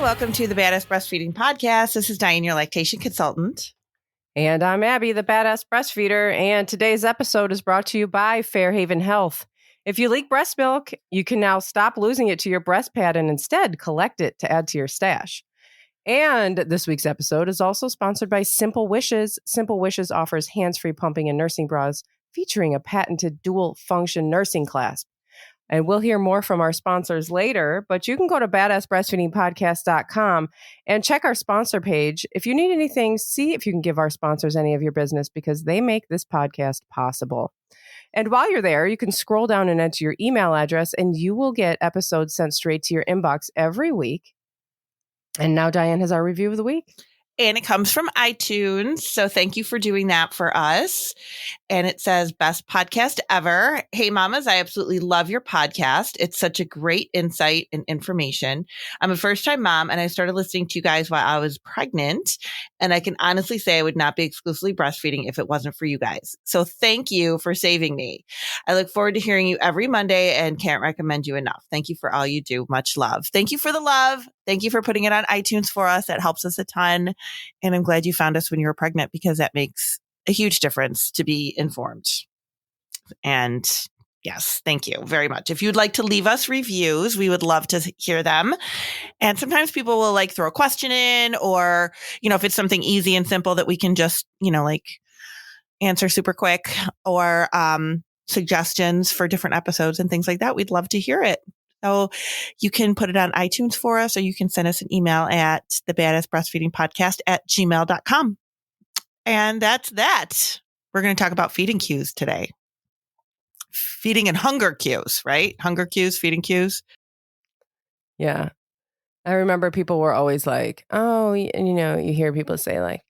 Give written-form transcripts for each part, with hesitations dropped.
welcome to the Badass Breastfeeding Podcast. This is Dianne, your lactation consultant. And I'm Abby, the Badass Breastfeeder. And today's episode is brought to you by Fairhaven Health. If you leak breast milk, you can now stop losing it to your breast pad and instead collect it to add to your stash. And this week's episode is also sponsored by Simple Wishes. Simple Wishes offers hands-free pumping and nursing bras featuring a patented dual-function nursing clasp. And we'll hear more from our sponsors later, but you can go to badassbreastfeedingpodcast.com and check our sponsor page. If you need anything, see if you can give our sponsors any of your business because they make this podcast possible. And while you're there, you can scroll down and enter your email address and you will get episodes sent straight to your inbox every week. And now Dianne has our review of the week. And it comes from iTunes. So thank you for doing that for us. And it says, best podcast ever. Hey, mamas, I absolutely love your podcast. It's such a great insight and information. I'm a first-time mom, and I started listening to you guys while I was pregnant. And I can honestly say I would not be exclusively breastfeeding if it wasn't for you guys. So thank you for saving me. I look forward to hearing you every Monday and can't recommend you enough. Thank you for all you do. Much love. Thank you for the love. Thank you for putting it on iTunes for us. That helps us a ton. And I'm glad you found us when you were pregnant because that makes a huge difference to be informed. And yes, thank you very much. If you'd like to leave us reviews, we would love to hear them. And sometimes people will like throw a question in or, if it's something easy and simple that we can just, answer super quick or suggestions for different episodes and things like that. We'd love to hear it. So you can put it on iTunes for us, or you can send us an email at thebadassbreastfeedingpodcast@gmail.com. And that's that. We're going to talk about feeding cues today. Feeding and hunger cues, right? Hunger cues, feeding cues. Yeah. I remember people were always like, oh, you hear people say like,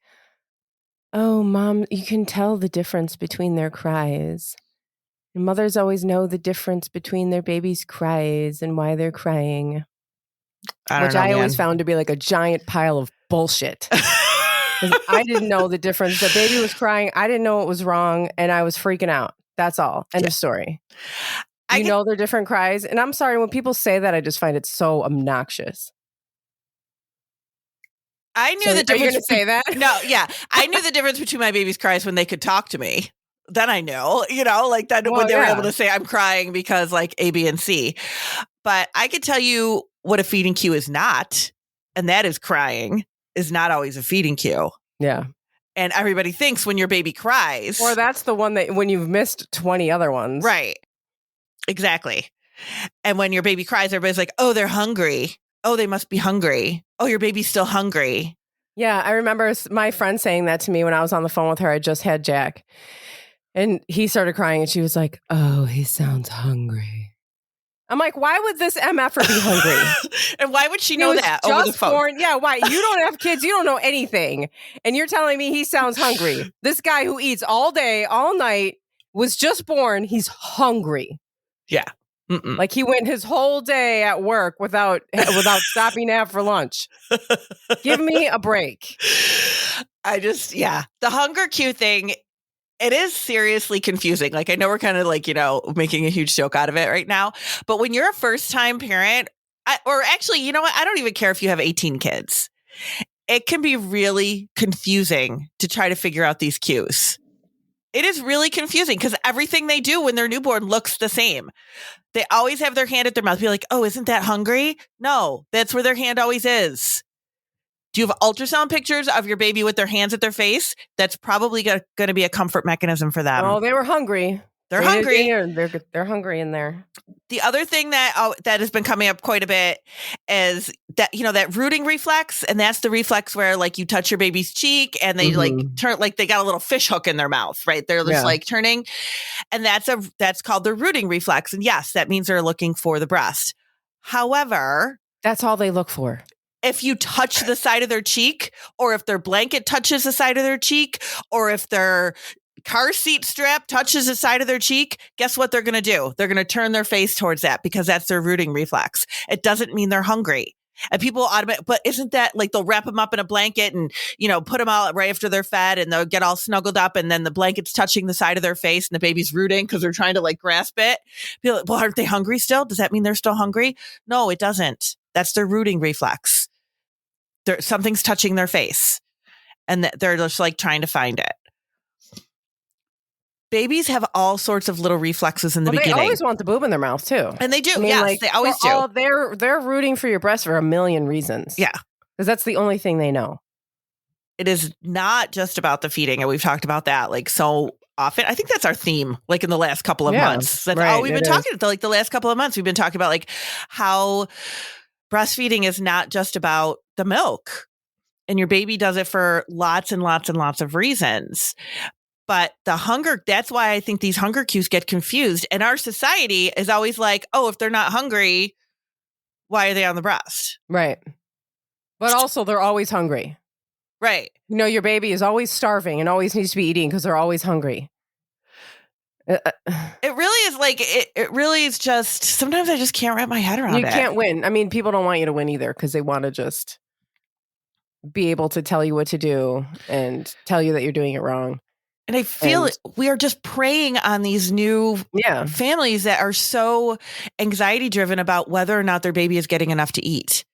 oh, mom, you can tell the difference between their cries. And mothers always know the difference between their baby's cries and why they're crying. Which I always found to be like a giant pile of bullshit. I didn't know the difference. The baby was crying. I didn't know it was wrong. And I was freaking out. That's all. End of story. You know they're different cries. And I'm sorry, when people say that, I just find it so obnoxious. I knew the difference. Are you going to say that? No, yeah. I knew the difference between my baby's cries when they could talk to me. Then I know, when they were able to say I'm crying because like A, B, and C. But I could tell you what a feeding cue is not. And that is crying is not always a feeding cue. Yeah. And everybody thinks when your baby cries. Or that's the one that when you've missed 20 other ones. Right. Exactly. And when your baby cries, everybody's like, oh, they're hungry. Oh, they must be hungry. Oh, your baby's still hungry. Yeah. I remember my friend saying that to me when I was on the phone with her. I just had Jack. And he started crying and she was like, oh, he sounds hungry. I'm like, why would this MFer be hungry? And why would she know that over the phone? Born, yeah, why? You don't have kids. You don't know anything. And you're telling me he sounds hungry. This guy who eats all day, all night, was just born. He's hungry. Yeah. Mm-mm. Like he went his whole day at work without stopping to have for lunch. Give me a break. The hunger cue thing, it is seriously confusing. Like, I know we're kind of like, making a huge joke out of it right now. But when you're a first time parent, or actually, you know what? I don't even care if you have 18 kids. It can be really confusing to try to figure out these cues. It is really confusing because everything they do when they're newborn looks the same. They always have their hand at their mouth. Be like, oh, isn't that hungry? No, that's where their hand always is. Do you have ultrasound pictures of your baby with their hands at their face? That's probably going to be a comfort mechanism for them. Oh, they were hungry. They're hungry. They're hungry in there. The other thing that has been coming up quite a bit is that, that rooting reflex. And that's the reflex where like you touch your baby's cheek and they like turn, like they got a little fish hook in their mouth, right? They're just like turning. And that's called the rooting reflex. And yes, that means they're looking for the breast. However, that's all they look for. If you touch the side of their cheek, or if their blanket touches the side of their cheek, or if their car seat strap touches the side of their cheek, guess what they're going to do? They're going to turn their face towards that because that's their rooting reflex. It doesn't mean they're hungry. And people but isn't that like they'll wrap them up in a blanket and, put them out right after they're fed and they'll get all snuggled up and then the blanket's touching the side of their face and the baby's rooting because they're trying to like grasp it. People, well, aren't they hungry still? Does that mean they're still hungry? No, it doesn't. That's their rooting reflex. something's touching their face and they're just like trying to find it. Babies have all sorts of little reflexes in the beginning. They always want the boob in their mouth too. And they do. I mean, yes, they always do. They're rooting for your breast for a million reasons. Yeah. Because that's the only thing they know. It is not just about the feeding. And we've talked about that like so often. I think that's our theme, like in the last couple of months. That's all we've been talking about. Like the last couple of months, we've been talking about like how breastfeeding is not just about the milk. And your baby does it for lots and lots and lots of reasons. But the hunger, that's why I think these hunger cues get confused. And our society is always like, oh, if they're not hungry, why are they on the breast? Right. But also they're always hungry. Right. You know, your baby is always starving and always needs to be eating because they're always hungry. It really is like, it really is just, sometimes I just can't wrap my head around it. You can't win. I mean, people don't want you to win either because they want to just be able to tell you what to do and tell you that you're doing it wrong. And I feel we are just preying on these new families that are so anxiety driven about whether or not their baby is getting enough to eat.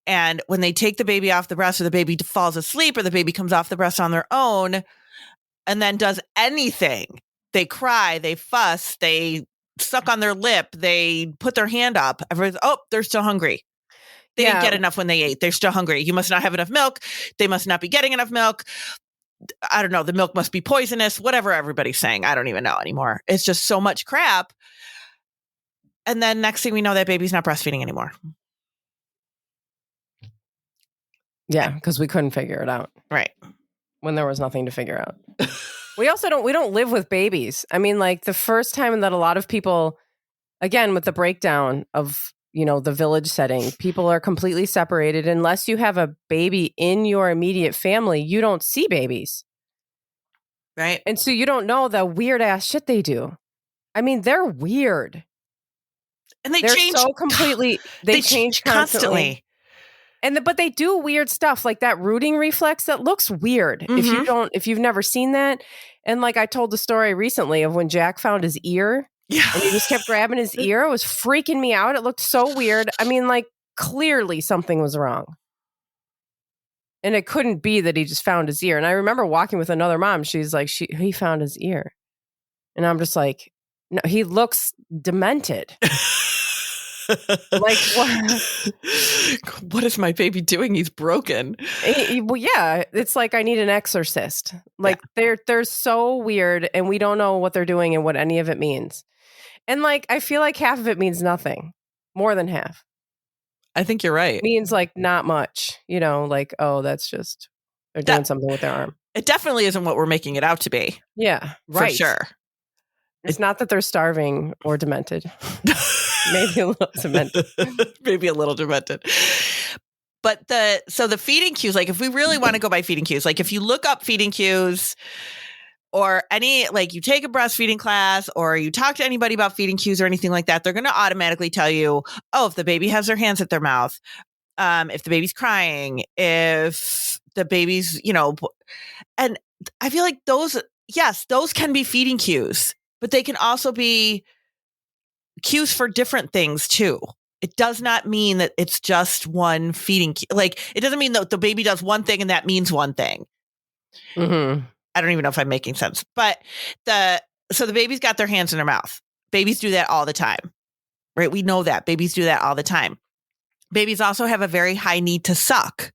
And when they take the baby off the breast or the baby falls asleep or the baby comes off the breast on their own and then does anything, they cry, they fuss, they suck on their lip, they put their hand up. Everyone's, oh, they're still hungry. They didn't get enough when they ate. They're still hungry. You must not have enough milk. They must not be getting enough milk. I don't know. The milk must be poisonous, whatever everybody's saying. I don't even know anymore. It's just so much crap. And then next thing we know, that baby's not breastfeeding anymore. Yeah, because we couldn't figure it out. Right. When there was nothing to figure out. We don't live with babies. I mean, like the first time that a lot of people, again, with the breakdown of, you know, the village setting, people are completely separated. Unless you have a baby in your immediate family, you don't see babies. Right. And so you don't know the weird ass shit they do. I mean, they're weird. And they're change so completely. They change constantly. But they do weird stuff like that rooting reflex that looks weird if you've never seen that. And like I told the story recently of when Jack found his ear. Yeah. And he just kept grabbing his ear. It was freaking me out. It looked so weird. I mean, like clearly something was wrong. And it couldn't be that he just found his ear. And I remember walking with another mom. She's like, he found his ear. And I'm just like, no, he looks demented. Like, what is my baby doing? He's broken. Well, yeah, it's like I need an exorcist. Like they're so weird and we don't know what they're doing and what any of it means. And like, I feel like half of it means nothing. More than half. I think you're right. It means like not much, you know, like, oh, that's just, they're doing something with their arm. It definitely isn't what we're making it out to be. Yeah, right. For sure. It's not that they're starving or demented. Maybe a little demented. Maybe a little demented. But the feeding cues, like if we really want to go by feeding cues, like if you look up feeding cues or any, like you take a breastfeeding class or you talk to anybody about feeding cues or anything like that, they're going to automatically tell you, oh, if the baby has their hands at their mouth, if the baby's crying, if the baby's, you know, and I feel like those can be feeding cues, but they can also be cues for different things too. It does not mean that it's just one feeding cue. Like it doesn't mean that the baby does one thing and that means one thing. Mm-hmm. I don't even know if I'm making sense, but so the baby's got their hands in their mouth. Babies do that all the time, right? We know that babies do that all the time. Babies also have a very high need to suck.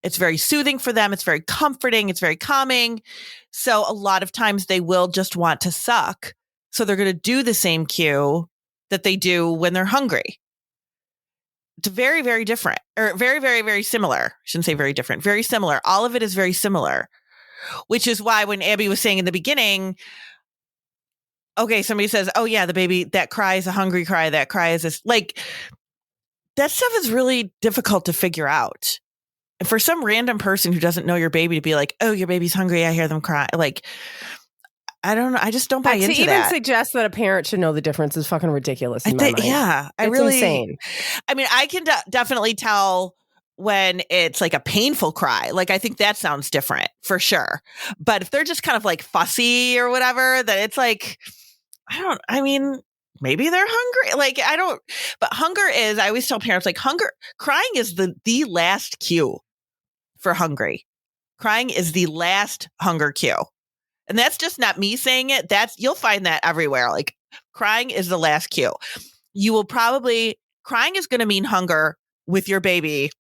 It's very soothing for them. It's very comforting. It's very calming. So a lot of times they will just want to suck. So they're going to do the same cue that they do when they're hungry. It's very, very different, or very, very, very similar. I shouldn't say very different, very similar. All of it is very similar, which is why when Abby was saying in the beginning, okay, somebody says, oh yeah, the baby, that cry is a hungry cry. That cry is this, like that stuff is really difficult to figure out. And for some random person who doesn't know your baby to be like, oh, your baby's hungry, I hear them cry. Like, I don't know. I just don't buy into that. To even suggest that a parent should know the difference is fucking ridiculous in my mind. Yeah. It's insane. I mean, I can definitely tell when it's like a painful cry. Like, I think that sounds different for sure. But if they're just kind of like fussy or whatever, then it's like, maybe they're hungry. Like, but hunger is, I always tell parents, like, crying is the last cue for hungry. Crying is the last hunger cue. And that's just not me saying it. You'll find that everywhere. Like, crying is the last cue. Crying is going to mean hunger with your baby.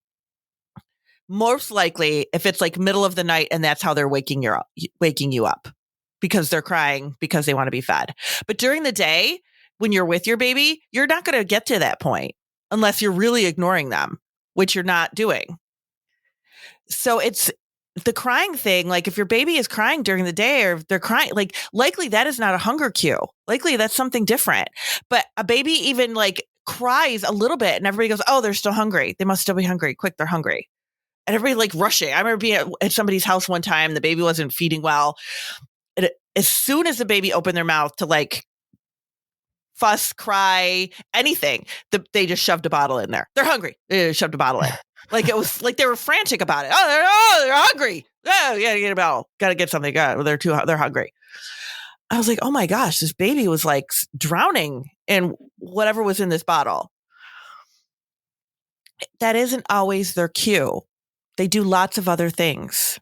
Most likely if it's like middle of the night and that's how they're waking you up because they're crying because they want to be fed. But during the day, when you're with your baby, you're not going to get to that point unless you're really ignoring them, which you're not doing. So it's the crying thing. Like, if your baby is crying during the day or they're crying, like, likely that is not a hunger cue. Likely that's something different. But a baby even like cries a little bit and everybody goes, oh, they're still hungry. They must still be hungry. Quick, they're hungry. And everybody like rushing. I remember being at somebody's house one time. The baby wasn't feeding well. And as soon as the baby opened their mouth to like fuss, cry, anything, they just shoved a bottle in there. They're hungry. They shoved a bottle in. Like, it was like they were frantic about it. They're hungry. Oh, yeah, get a bottle. Got to get something. They're hungry. I was like, oh my gosh, this baby was like drowning in whatever was in this bottle. That isn't always their cue. They do lots of other things.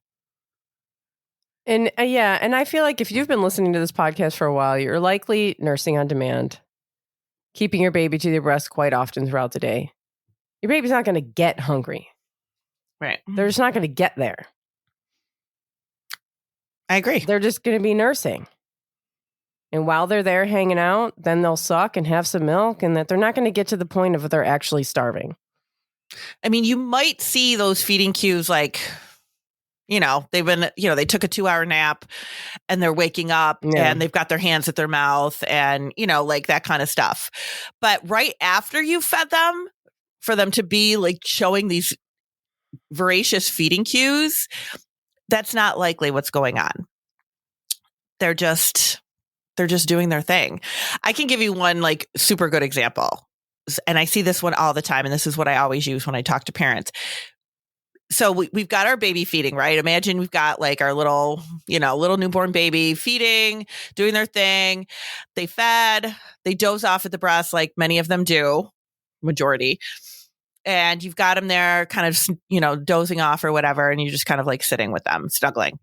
And and I feel like if you've been listening to this podcast for a while, you're likely nursing on demand, keeping your baby to your breast quite often throughout the day. Your baby's not going to get hungry. Right. They're just not going to get there. I agree. They're just going to be nursing. And while they're there hanging out, then they'll suck and have some milk, and that they're not going to get to the point of they're actually starving. I mean, you might see those feeding cues like, they took a 2-hour nap and they're waking up and they've got their hands at their mouth and, like that kind of stuff. But right after you fed them, for them to be like showing these voracious feeding cues, that's not likely what's going on. They're just doing their thing. I can give you one like super good example. And I see this one all the time. And this is what I always use when I talk to parents. So we've got our baby feeding, right? Imagine we've got like our little newborn baby feeding, doing their thing. They fed, they doze off at the breast like many of them do, majority. And you've got them there kind of, dozing off or whatever. And you're just kind of like sitting with them, snuggling.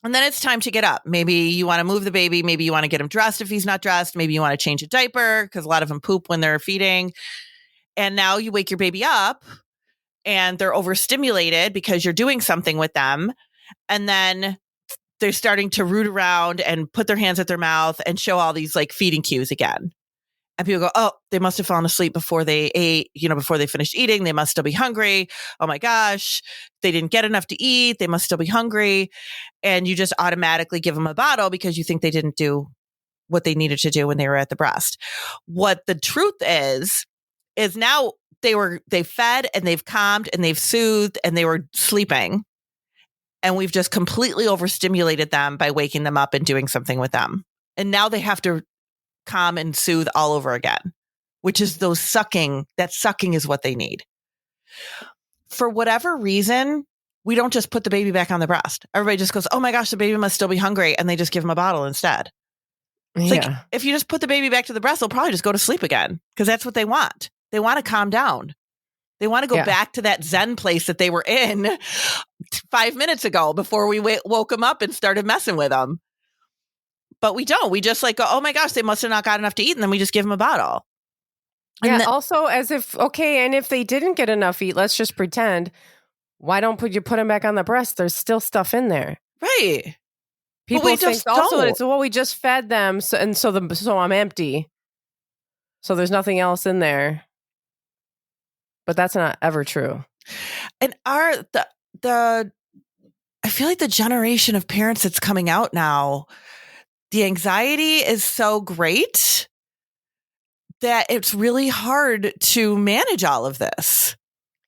And then it's time to get up. Maybe you want to move the baby. Maybe you want to get him dressed if he's not dressed. Maybe you want to change a diaper because a lot of them poop when they're feeding. And now you wake your baby up and they're overstimulated because you're doing something with them. And then they're starting to root around and put their hands at their mouth and show all these like feeding cues again. And people go, oh, they must have fallen asleep before they ate, before they finished eating. They must still be hungry. Oh my gosh, they didn't get enough to eat. They must still be hungry. And you just automatically give them a bottle because you think they didn't do what they needed to do when they were at the breast. What the truth is now they fed and they've calmed and they've soothed and they were sleeping. And we've just completely overstimulated them by waking them up and doing something with them. And now they have to calm and soothe all over again, which is those sucking. That sucking is what they need. For whatever reason, we don't just put the baby back on the breast. Everybody just goes, oh my gosh, the baby must still be hungry. And they just give them a bottle instead. It's like, if you just put the baby back to the breast, they'll probably just go to sleep again because that's what they want. They want to calm down. They want to go back to that Zen place that they were in 5 minutes ago before we woke them up and started messing with them. But we don't. We just like go, oh my gosh, they must have not got enough to eat. And then we just give them a bottle. And also as if, and if they didn't get enough eat, let's just pretend, why don't you put them back on the breast? There's still stuff in there. Right. People think also that it's, we just fed them. So I'm empty. So there's nothing else in there. But that's not ever true. And I feel like the generation of parents that's coming out now, the anxiety is so great that it's really hard to manage all of this.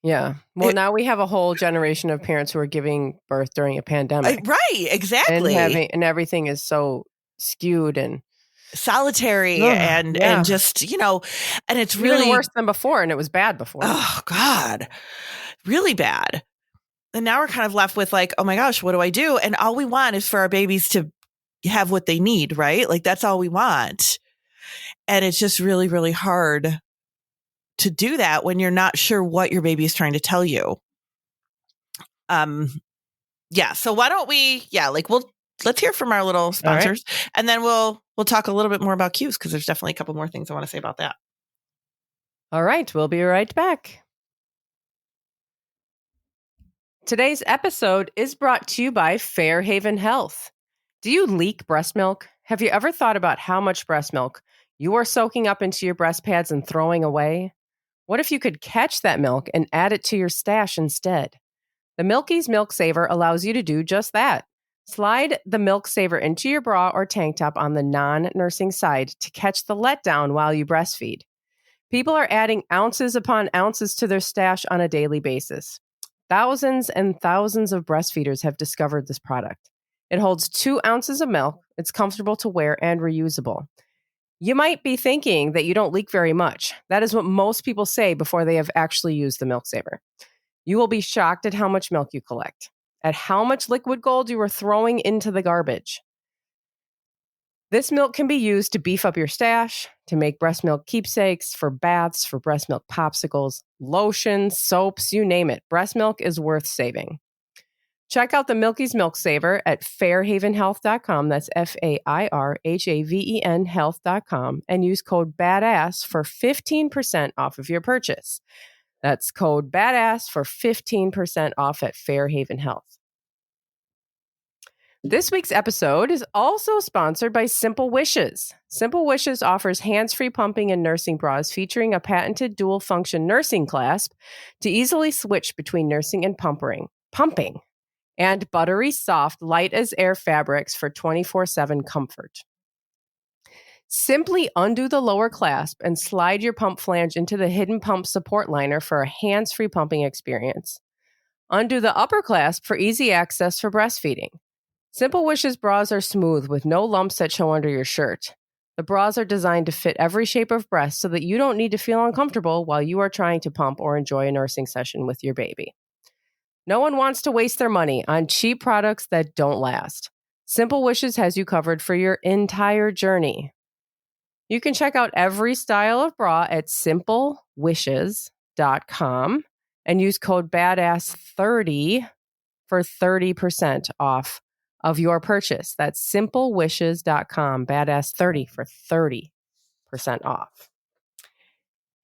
Yeah. Well, now we have a whole generation of parents who are giving birth during a pandemic. Right. Exactly. And everything is so skewed and solitary and just, and it's really even worse than before. And it was bad before. Oh God, really bad. And now we're kind of left with like, oh my gosh, what do I do? And all we want is for our babies to have what they need, right? Like that's all we want. And it's just really, really hard to do that when you're not sure what your baby is trying to tell you. Yeah. So why don't we, let's hear from our little sponsors, and then we'll talk a little bit more about cues, because there's definitely a couple more things I want to say about that. All right. We'll be right back. Today's episode is brought to you by Fairhaven Health. Do you leak breast milk? Have you ever thought about how much breast milk you are soaking up into your breast pads and throwing away? What if you could catch that milk and add it to your stash instead? The Milky's Milk Saver allows you to do just that. Slide the Milk Saver into your bra or tank top on the non-nursing side to catch the letdown while you breastfeed. People are adding ounces upon ounces to their stash on a daily basis. Thousands and thousands of breastfeeders have discovered this product. It holds 2 ounces of milk. It's comfortable to wear and reusable. You might be thinking that you don't leak very much. That is what most people say before they have actually used the Milk Saver. You will be shocked at how much milk you collect, at how much liquid gold you are throwing into the garbage. This milk can be used to beef up your stash, to make breast milk keepsakes, for baths, for breast milk popsicles, lotions, soaps, you name it. Breast milk is worth saving. Check out the Milky's Milk Saver at fairhavenhealth.com. That's FAIRHAVEN health.com, and use code BADASS for 15% off of your purchase. That's code BADASS for 15% off at Fairhaven Health. This week's episode is also sponsored by Simple Wishes. Simple Wishes offers hands-free pumping and nursing bras featuring a patented dual-function nursing clasp to easily switch between nursing and pumping, and buttery soft, light as air fabrics for 24/7 comfort. Simply undo the lower clasp and slide your pump flange into the hidden pump support liner for a hands-free pumping experience. Undo the upper clasp for easy access for breastfeeding. Simple Wishes bras are smooth with no lumps that show under your shirt. The bras are designed to fit every shape of breast so that you don't need to feel uncomfortable while you are trying to pump or enjoy a nursing session with your baby. No one wants to waste their money on cheap products that don't last. Simple Wishes has you covered for your entire journey. You can check out every style of bra at simplewishes.com and use code BADASS30 for 30% off of your purchase. That's simplewishes.com, BADASS30 for 30% off.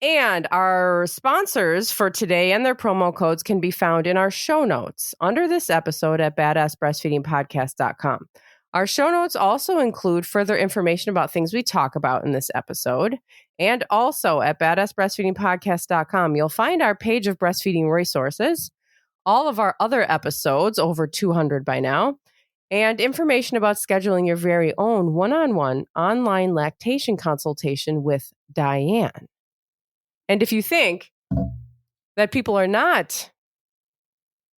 And our sponsors for today and their promo codes can be found in our show notes under this episode at badassbreastfeedingpodcast.com. Our show notes also include further information about things we talk about in this episode. And also at badassbreastfeedingpodcast.com, you'll find our page of breastfeeding resources, all of our other episodes, over 200 by now, and information about scheduling your very own one-on-one online lactation consultation with Dianne. And if you think that people are not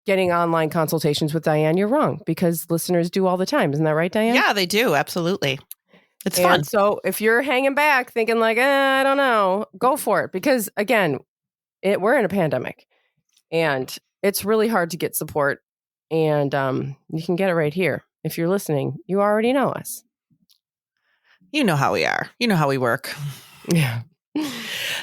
getting online consultations with Dianne, you're wrong, because listeners do all the time. Isn't that right, Dianne? Yeah, they do. Absolutely. It's fun. So if you're hanging back thinking like, I don't know, go for it. Because again, we're in a pandemic and it's really hard to get support. And you can get it right here. If you're listening, you already know us. You know how we are. You know how we work. Yeah.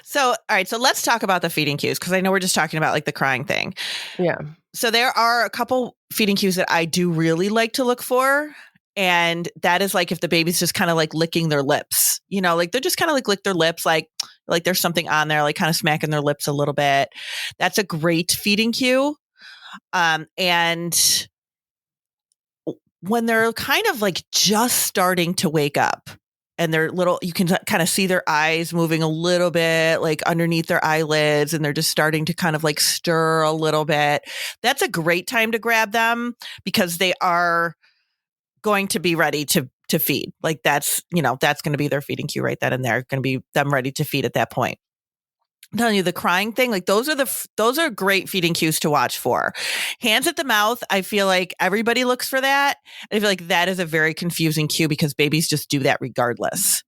So, all right. So let's talk about the feeding cues, because I know we're just talking about like the crying thing. Yeah. So there are a couple feeding cues that I do really like to look for. And that is like if the baby's just kind of like licking their lips, you know, like they're just kind of like lick their lips, like there's something on there, like kind of smacking their lips a little bit. That's a great feeding cue. And when they're kind of like just starting to wake up and they're little, you can kind of see their eyes moving a little bit, like underneath their eyelids, and they're just starting to kind of like stir a little bit. That's a great time to grab them, because they are going to be ready to feed. Like that's going to be their feeding cue right then and there. Going to be them ready to feed at that point. I'm telling you, the crying thing, like those are great feeding cues to watch for. Hands at the mouth, I feel like everybody looks for that. I feel like that is a very confusing cue, because babies just do that regardless.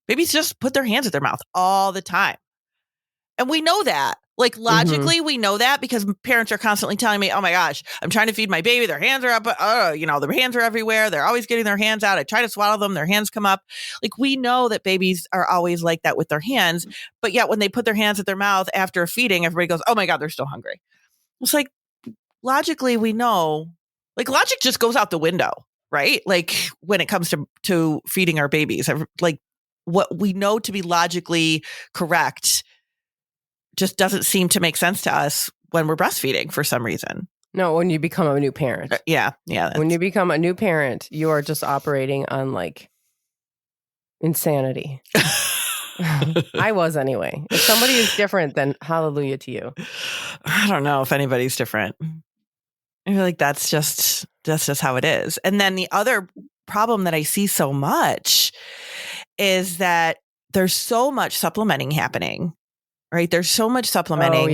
Babies just put their hands at their mouth all the time. And we know that. Like logically, we know that because parents are constantly telling me, oh my gosh, I'm trying to feed my baby. Their hands are up. Their hands are everywhere. They're always getting their hands out. I try to swallow them. Their hands come up. Like we know that babies are always like that with their hands. But yet when they put their hands at their mouth after a feeding, everybody goes, oh my God, they're still hungry. It's like logically, we know, like logic just goes out the window, right? Like when it comes to feeding our babies, like what we know to be logically correct just doesn't seem to make sense to us when we're breastfeeding for some reason. No, when you become a new parent. Yeah. When you become a new parent, you are just operating on like insanity. I was anyway. If somebody is different, then hallelujah to you. I don't know if anybody's different. I feel like that's just how it is. And then the other problem that I see so much is that there's so much supplementing happening. Right? There's so much supplementing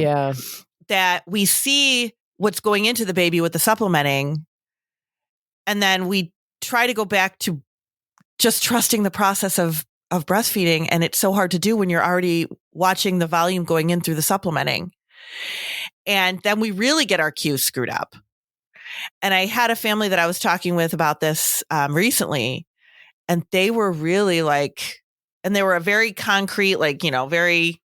that we see what's going into the baby with the supplementing. And then we try to go back to just trusting the process of breastfeeding. And it's so hard to do when you're already watching the volume going in through the supplementing. And then we really get our cues screwed up. And I had a family that I was talking with about this recently, and they were really like, and they were a very concrete, like, very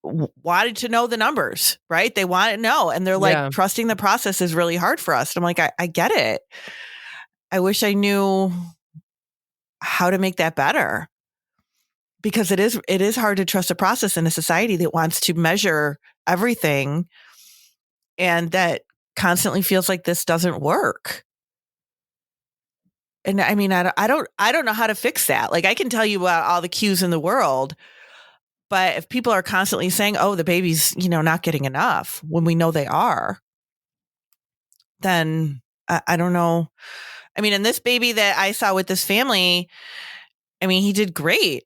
wanted to know the numbers, right? They want to know. And they're like, trusting the process is really hard for us. And I'm like, I get it. I wish I knew how to make that better, because it is hard to trust a process in a society that wants to measure everything and that constantly feels like this doesn't work. And I mean, I don't know how to fix that. Like I can tell you about all the cues in the world, but if people are constantly saying, oh, the baby's, not getting enough when we know they are, then I don't know. I mean, and this baby that I saw with this family, I mean, he did great.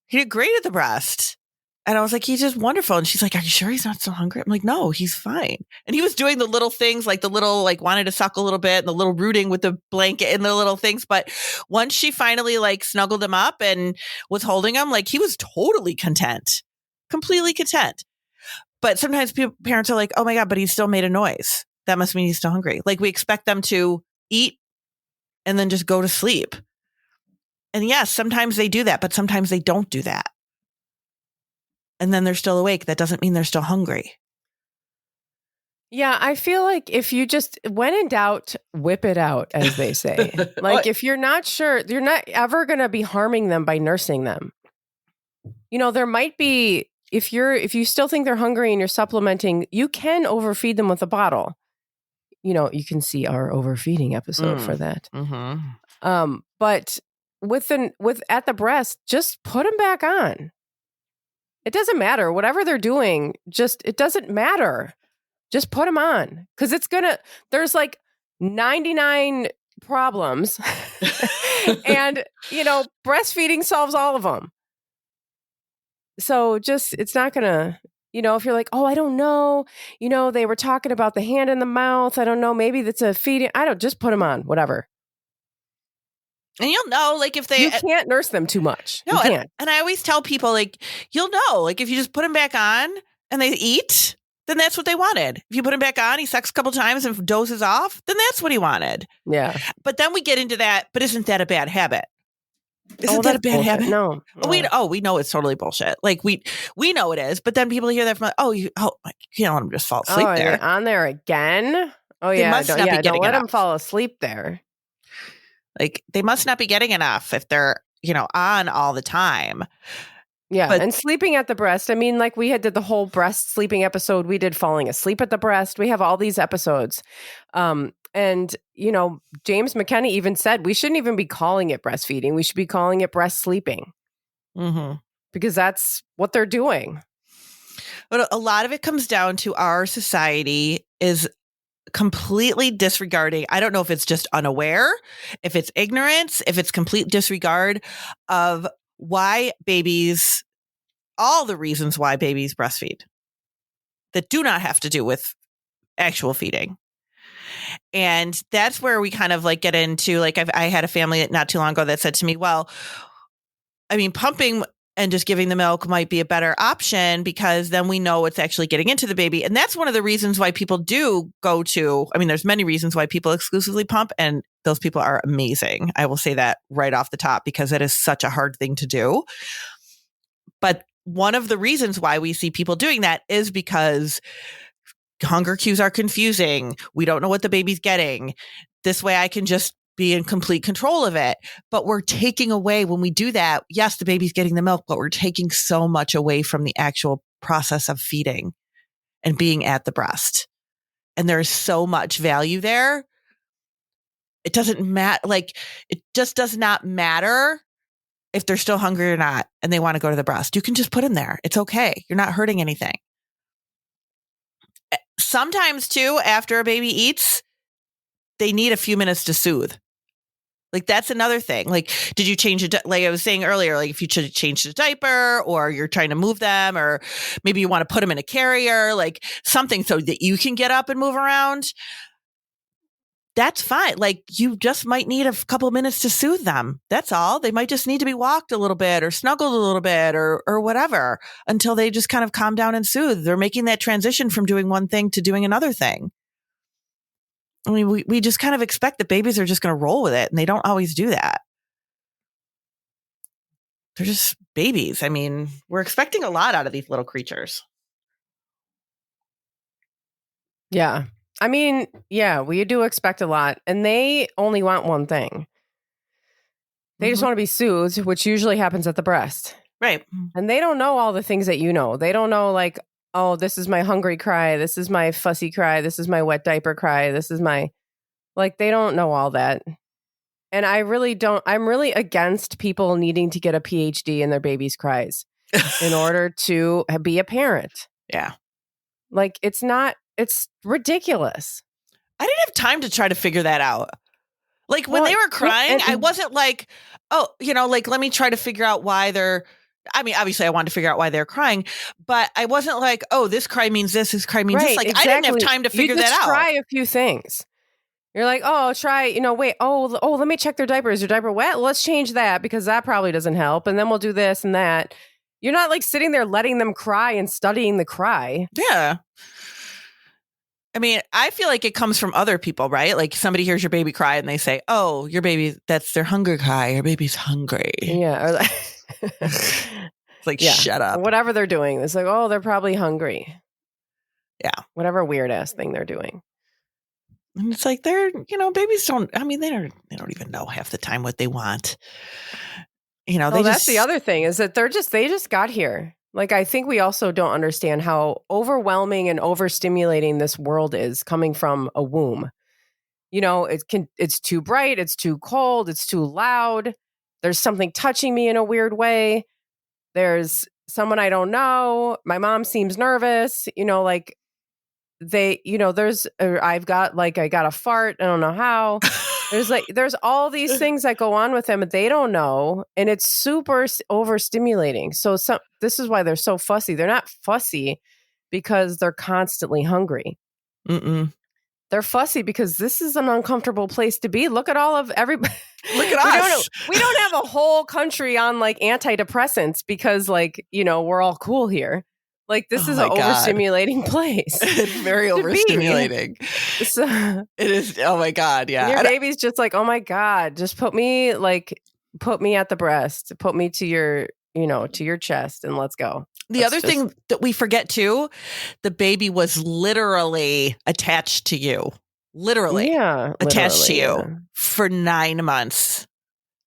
He did great at the breast. And I was like, he's just wonderful. And she's like, are you sure he's not so hungry? I'm like, no, he's fine. And he was doing the little things, like the little, like wanted to suck a little bit and the little rooting with the blanket and the little things. But once she finally like snuggled him up and was holding him, like he was totally content, completely content. But sometimes parents are like, oh my God, but he still made a noise. That must mean he's still hungry. Like we expect them to eat and then just go to sleep. And yes, sometimes they do that, but sometimes they don't do that. And then they're still awake. That doesn't mean they're still hungry. Yeah, I feel like if you just, when in doubt, whip it out, as they say. Like if you're not sure, you're not ever going to be harming them by nursing them. There might be, if you still think they're hungry and you're supplementing, you can overfeed them with a bottle. You can see our overfeeding episode for that. Mm-hmm. But with at the breast, just put them back on. It doesn't matter. Whatever they're doing, it doesn't matter. Just put them on. Because there's like 99 problems. And, breastfeeding solves all of them. So it's not going to, if you're like, oh, I don't know. They were talking about the hand in the mouth. I don't know. Maybe that's a feeding. Just put them on, whatever. And you'll know, like, if you can't nurse them too much. No, you can't. And I always tell people, like, you'll know, like, if you just put them back on and they eat, then that's what they wanted. If you put him back on, he sucks a couple times and dozes off, then that's what he wanted. Yeah. But then we get into that, but isn't that a bad habit? Isn't that a bad habit? No. We know it's totally bullshit. Like, we know it is, but then people hear that from, you can't let them just fall asleep there. You're on there again? Oh, yeah. Don't let them fall asleep there. Like, they must not be getting enough if they're, on all the time. Yeah. And sleeping at the breast. I mean, like we did the whole breast sleeping episode. We did falling asleep at the breast. We have all these episodes. And, James McKenney even said we shouldn't even be calling it breastfeeding. We should be calling it breast sleeping. Mm-hmm. Because that's what they're doing. But a lot of it comes down to our society is completely disregarding. I don't know if it's just unaware, if it's ignorance, if it's complete disregard of why babies, all the reasons why babies breastfeed that do not have to do with actual feeding. And that's where we kind of like get into, like, I had a family not too long ago that said to me, well, I mean, pumping and just giving the milk might be a better option because then we know what's actually getting into the baby. And that's one of the reasons why people do go to, I mean, there's many reasons why people exclusively pump, and those people are amazing. I will say that right off the top because that is such a hard thing to do. But one of the reasons why we see people doing that is because hunger cues are confusing. We don't know what the baby's getting. This way I can just be in complete control of it. But we're taking away, when we do that, yes, the baby's getting the milk, but we're taking so much away from the actual process of feeding and being at the breast. And there's so much value there. It doesn't matter. Like, it just does not matter if they're still hungry or not and they want to go to the breast. You can just put them there. It's okay. You're not hurting anything. Sometimes too, after a baby eats, they need a few minutes to soothe. Like, that's another thing. Like, did you change it? Like I was saying earlier, like if you should change the diaper or you're trying to move them, or maybe you want to put them in a carrier, like something so that you can get up and move around. That's fine. Like, you just might need a couple of minutes to soothe them. That's all. They might just need to be walked a little bit or snuggled a little bit or whatever until they just kind of calm down and soothe. They're making that transition from doing one thing to doing another thing. I mean, we just kind of expect that babies are just going to roll with it, and they don't always do that. They're just babies. I mean, we're expecting a lot out of these little creatures. Yeah. I mean, yeah, we do expect a lot, and they only want one thing. They just want to be soothed, which usually happens at the breast. Right. And they don't know all the things that you know. They don't know, like, oh, this is my hungry cry. This is my fussy cry. This is my wet diaper cry. This is my, like, they don't know all that. And I really don't, I'm really against people needing to get a PhD in their baby's cries in order to be a parent. Yeah. Like, it's ridiculous. I didn't have time to try to figure that out. Like, when they were crying, I wasn't like, oh, like, let me try to figure out why I mean, obviously I wanted to figure out why they're crying, but I wasn't like, oh, this cry means this cry means this. Like, exactly. I didn't have time to figure that out. Try a few things. You're like, oh, try, wait, let me check their diaper. Is your diaper wet? Let's change that because that probably doesn't help. And then we'll do this and that. You're not like sitting there letting them cry and studying the cry. Yeah. I mean, I feel like it comes from other people, right? Like, somebody hears your baby cry and they say, oh, your baby, that's their hunger cry. Your baby's hungry. Yeah. It's like, shut up. Whatever they're doing. It's like, oh, they're probably hungry. Yeah. Whatever weird ass thing they're doing. And it's like, babies don't even know half the time what they want. That's the other thing is that they just got here. Like, I think we also don't understand how overwhelming and overstimulating this world is coming from a womb. It's too bright, it's too cold, it's too loud. There's something touching me in a weird way. There's someone I don't know. My mom seems nervous, like I got a fart. I don't know how. There's all these things that go on with them that they don't know. And it's super overstimulating. So this is why they're so fussy. They're not fussy because they're constantly hungry. Mm-mm. They're fussy because this is an uncomfortable place to be. Look at all of everybody. Look at us. We don't have a whole country on like antidepressants because we're all cool here. Like, this is an overstimulating place. It's very overstimulating. So, it is. Oh my God. Yeah. Your baby's just like, oh my God, just put me at the breast, put me to your chest and let's go. The other thing that we forget too, the baby was literally attached to you. Literally. Yeah. Attached to you for 9 months.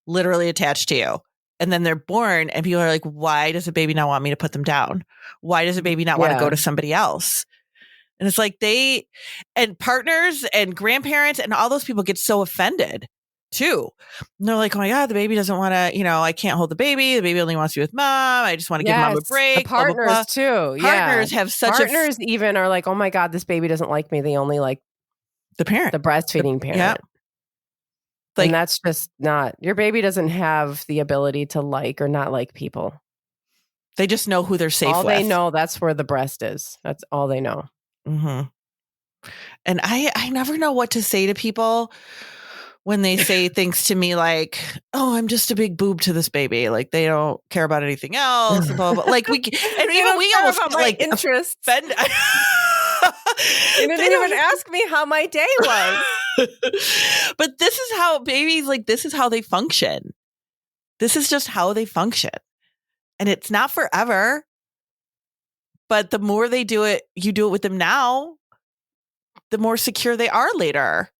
Literally attached to you. And then they're born and people are like, why does a baby not want me to put them down? Why does a baby not want to go to somebody else? And it's like and partners and grandparents and all those people get so offended too. And they're like, oh my God, the baby doesn't want to, I can't hold the baby. The baby only wants to be with mom. I just want to give mom a break. The partners blah, blah, blah. Too. Partners have such partners even are like, oh my God, this baby doesn't like me. They only like the parent, the breastfeeding parent. Yeah. And that's just not, your baby doesn't have the ability to like or not like people. They just know who they're safe with. All they know, that's where the breast is. That's all they know. Mm-hmm. And I never know what to say to people when they say things to me like, "Oh, I'm just a big boob to this baby." Like they don't care about anything else. Blah, blah, blah. Like we and even we almost about get, my like interests. offend- You didn't even ask me how my day was. But this is how babies, like, this is how they function. This is just how they function. And it's not forever. But the more they do it, you do it with them now, the more secure they are later.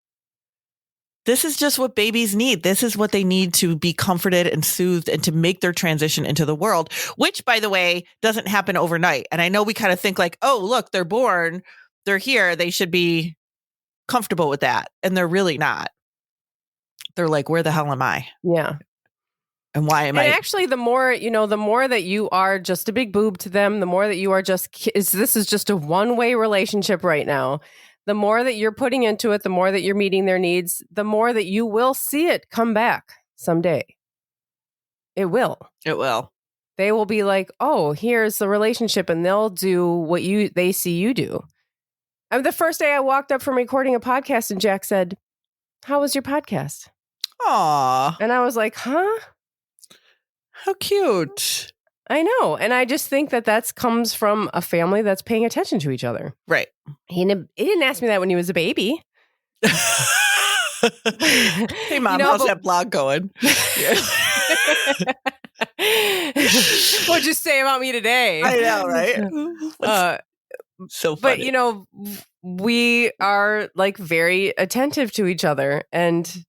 This is just what babies need. This is what they need to be comforted and soothed and to make their transition into the world, which, by the way, doesn't happen overnight. And I know we kind of think like, oh, look, they're born, they're here, they should be comfortable with that. And they're really not. They're like, where the hell am I? Yeah. And why am I? And actually, the more that you are just a big boob to them, the more that you are this is just a one-way relationship right now. The more that you're putting into it, the more that you're meeting their needs, the more that you will see it come back someday. It will. It will. They will be like, oh, here's the relationship, and they'll do what they see you do. I mean, the first day I walked up from recording a podcast and Jack said, "How was your podcast?" Aw. And I was like, huh? How cute. I know. And I just think that comes from a family that's paying attention to each other. Right. He didn't ask me that when he was a baby. Hey, Mom, how's that blog going? What'd you say about me today? I know, right? So funny. But, we are like very attentive to each other. And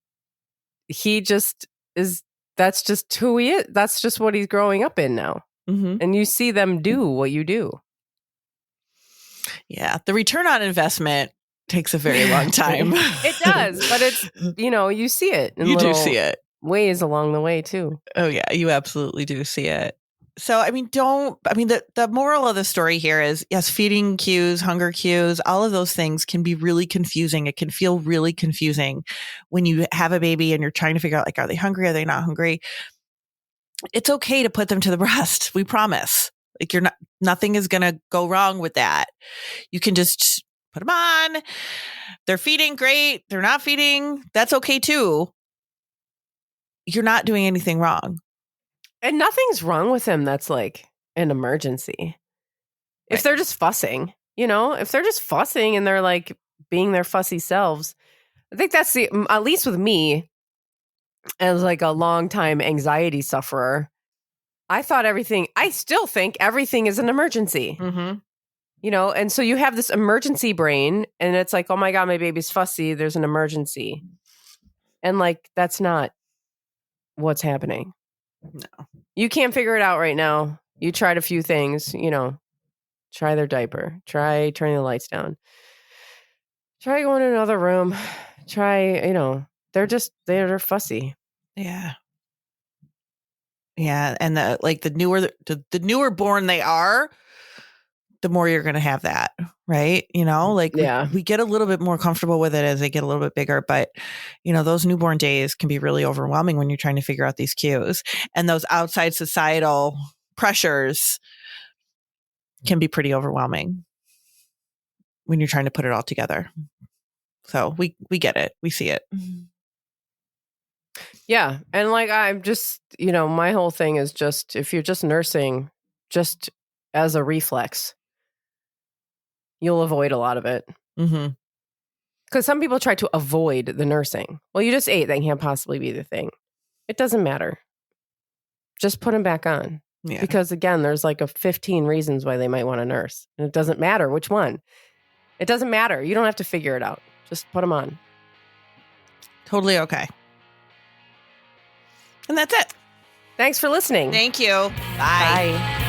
he just is, that's just who he is. That's just what he's growing up in now. Mm-hmm. And you see them do what you do. Yeah. The return on investment takes a very long time. It does. But it's, you see it. You do see it. Ways along the way, too. Oh, yeah. You absolutely do see it. So, the moral of the story here is, yes, feeding cues, hunger cues, all of those things can be really confusing. It can feel really confusing when you have a baby and you're trying to figure out, like, are they hungry? Are they not hungry? It's okay to put them to the breast. We promise. Like nothing is going to go wrong with that. You can just put them on. They're feeding. Great. They're not feeding. That's okay too. You're not doing anything wrong. And nothing's wrong with them that's like an emergency. Right. If they're just fussing, if they're just fussing and they're like being their fussy selves, I think that's at least with me as like a longtime anxiety sufferer, I still think everything is an emergency. Mm-hmm. And so you have this emergency brain and it's like, oh my God, my baby's fussy. There's an emergency. And like, that's not what's happening. No. You can't figure it out right now. You tried a few things, try their diaper, try turning the lights down, try going to another room, try, they're fussy. Yeah. Yeah. And the newer born they are, the more you're going to have that, right? We get a little bit more comfortable with it as they get a little bit bigger, but those newborn days can be really overwhelming when you're trying to figure out these cues, and those outside societal pressures can be pretty overwhelming when you're trying to put it all together. So we get it. We see it. Yeah. And like, I'm just, my whole thing is just, if you're just nursing just as a reflex, you'll avoid a lot of it. Mm-hmm. Because some people try to avoid the nursing. Well, you just ate. That can't possibly be the thing. It doesn't matter. Just put them back on. Yeah. Because again, there's like 15 reasons why they might want to nurse. And it doesn't matter which one. It doesn't matter. You don't have to figure it out. Just put them on. Totally okay. And that's it. Thanks for listening. Thank you. Bye. Bye.